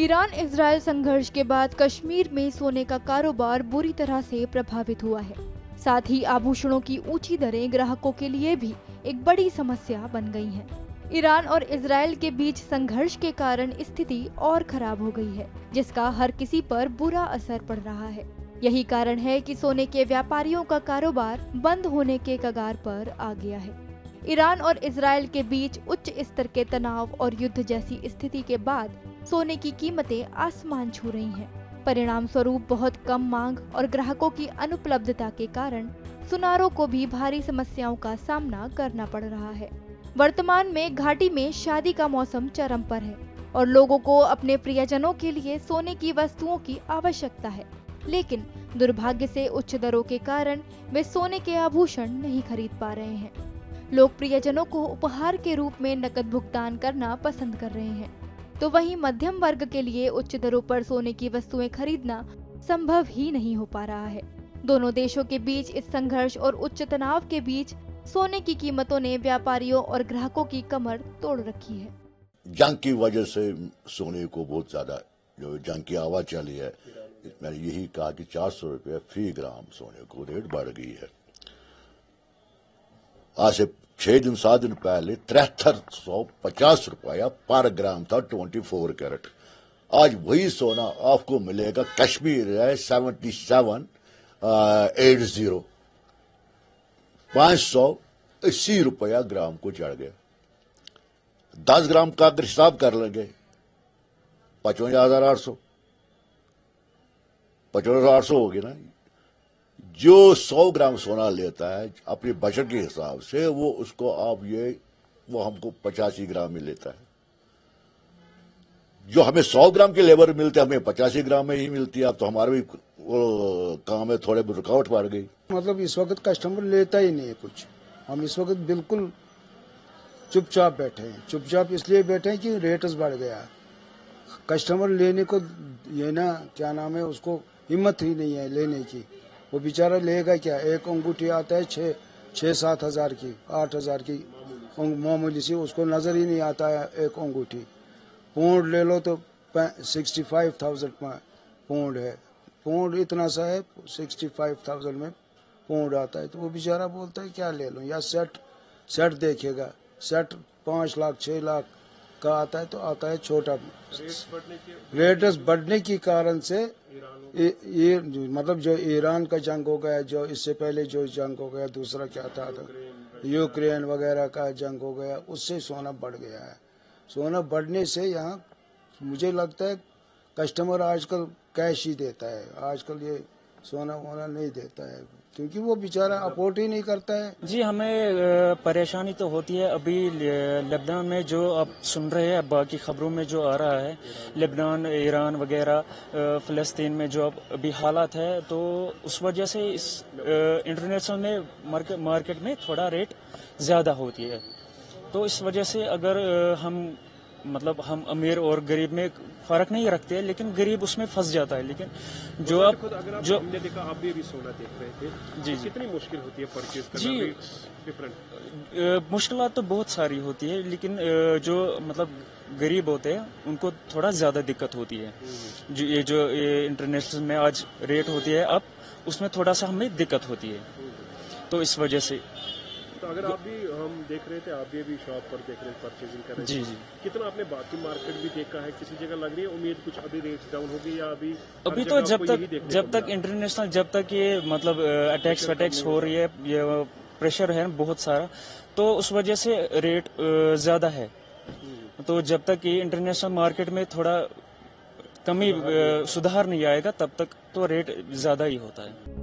Iran Israel संघर्ष के बाद कश्मीर में सोने का कारोबार बुरी तरह से प्रभावित हुआ है। साथ ही आभूषणों की ऊंची दरें ग्राहकों के लिए भी एक बड़ी समस्या बन गई हैं। ईरान और इजरायल के बीच संघर्ष के कारण स्थिति और खराब हो गई है, जिसका हर किसी पर बुरा असर पड़ रहा है। यही कारण है कि सोने के व्यापारियों का कारोबार बंद होने के कगार पर आ गया है। ईरान और इजरायल के बीच उच्च स्तर के तनाव और युद्ध जैसी स्थिति के बाद सोने की कीमतें आसमान छू रही हैं। परिणाम स्वरूप बहुत कम मांग और ग्राहकों की अनुपलब्धता के कारण सुनारों को भी भारी समस्याओं का सामना करना पड़ रहा है। वर्तमान में घाटी में शादी का मौसम चरम पर है और लोगों को अपने प्रियजनों के लिए सोने की वस्तुओं की आवश्यकता है, लेकिन दुर्भाग्य से उच्च दरों के कारण वे सोने के आभूषण नहीं खरीद पा रहे हैं। लोग प्रियजनों को उपहार के रूप में नकद भुगतान करना पसंद कर रहे हैं, तो वहीं मध्यम वर्ग के लिए उच्च दरों पर सोने की वस्तुएं खरीदना संभव ही नहीं हो पा रहा है। दोनों देशों के बीच इस संघर्ष और उच्च तनाव के बीच सोने की कीमतों ने व्यापारियों और ग्राहकों की कमर तोड़ रखी है। जंग की वजह से सोने को बहुत ज्यादा जो जंग की आवाज चली है, मैंने यही कहा कि 400 रुपये फी ग्राम सोने को रेट बढ़ गई है। आज से 6 दिन 7 दिन पहले 7350 रुपया पर ग्राम था 24 कैरेट। आज वही सोना आपको मिलेगा कश्मीर है 7780, 580 रुपया ग्राम को चढ़ गया। 10 ग्राम का अगर हिसाब कर लेंगे 55,800 होगी ना। जो 100 ग्राम सोना लेता है अपने बजट के हिसाब से वो उसको वो हमको 85 ग्राम में लेता है। जो हमें 100 ग्राम के लेबर मिलते हैं हमें 85 ग्राम में ही मिलती है। अब तो हमारे भी काम में थोड़े रुकावट पड़ गई। मतलब इस वक्त कस्टमर लेता ही नहीं है कुछ। हम इस वक्त बिल्कुल चुपचाप बैठे हैं। चुपचाप इसलिए बैठे हैं कि रेट बढ़ गया। कस्टमर लेने को ये ना क्या नाम है, उसको हिम्मत ही नहीं है लेने की। वो बेचारा लेगा क्या? एक अंगूठी आता है 6-7 हजार की, 8 हजार की मामूली सी, उसको नजर ही नहीं आता है एक अंगूठी। पौंड ले लो तो 65,000 पौंड है। पौंड इतना सा है, 65,000 में पौंड आता है। तो वो बेचारा बोलता है क्या ले लो। या सेट देखेगा, सेट 5 लाख 6 लाख का आता है तो आता है छोटा। रेट्स बढ़ने के कारण से ये मतलब जो ईरान का जंग हो गया, जो इससे पहले जो जंग हो गया, दूसरा क्या था यूक्रेन वगैरह का जंग हो गया, उससे सोना बढ़ गया है। सोना बढ़ने से यहाँ मुझे लगता है कस्टमर आजकल कैश ही देता है। आजकल ये सोना वोना नहीं देता है क्योंकि वो बेचारा अफोर्ड ही नहीं करता है। जी, हमें परेशानी तो होती है। अभी लेबनान में जो आप सुन रहे हैं, बाकी खबरों में जो आ रहा है, लेबनान, ईरान वगैरह, फ़लस्तीन में जो अभी हालात है, तो उस वजह से इस इंटरनेशनल में मार्केट में थोड़ा रेट ज़्यादा होती है। तो इस वजह से अगर हम अमीर और गरीब में फर्क नहीं रखते हैं, लेकिन गरीब उसमें फंस जाता है। लेकिन जो आप जो हमने देखा, आप भी अभी सोना देख रहे थे जी, कितनी मुश्किल होती है परचेज करना जी। डिफरेंट मुश्किलात तो बहुत सारी होती है, लेकिन जो गरीब होते हैं उनको थोड़ा ज्यादा दिक्कत होती है। जो इंटरनेशनल में आज रेट होती है, अब उसमें थोड़ा सा हमें दिक्कत होती है। तो इस वजह से तो अगर आप भी, हम देख रहे थे, आप भी अभी शॉप पर देख रहे थे, परचेजिंग कर रहे थे जी, कितना आपने बाकी मार्केट भी देखा है? किसी जगह लग रही है उम्मीद कुछ अभी रेट्स डाउन हो गई या अभी तो जब तक इंटरनेशनल, जब तक ये अटैक्स हो रही है, ये प्रेशर है बहुत सारा, तो उस वजह से रेट ज्यादा है। तो जब तक ये इंटरनेशनल मार्केट में थोड़ा कमी सुधार नहीं आएगा, तब तक तो रेट ज्यादा ही होता है।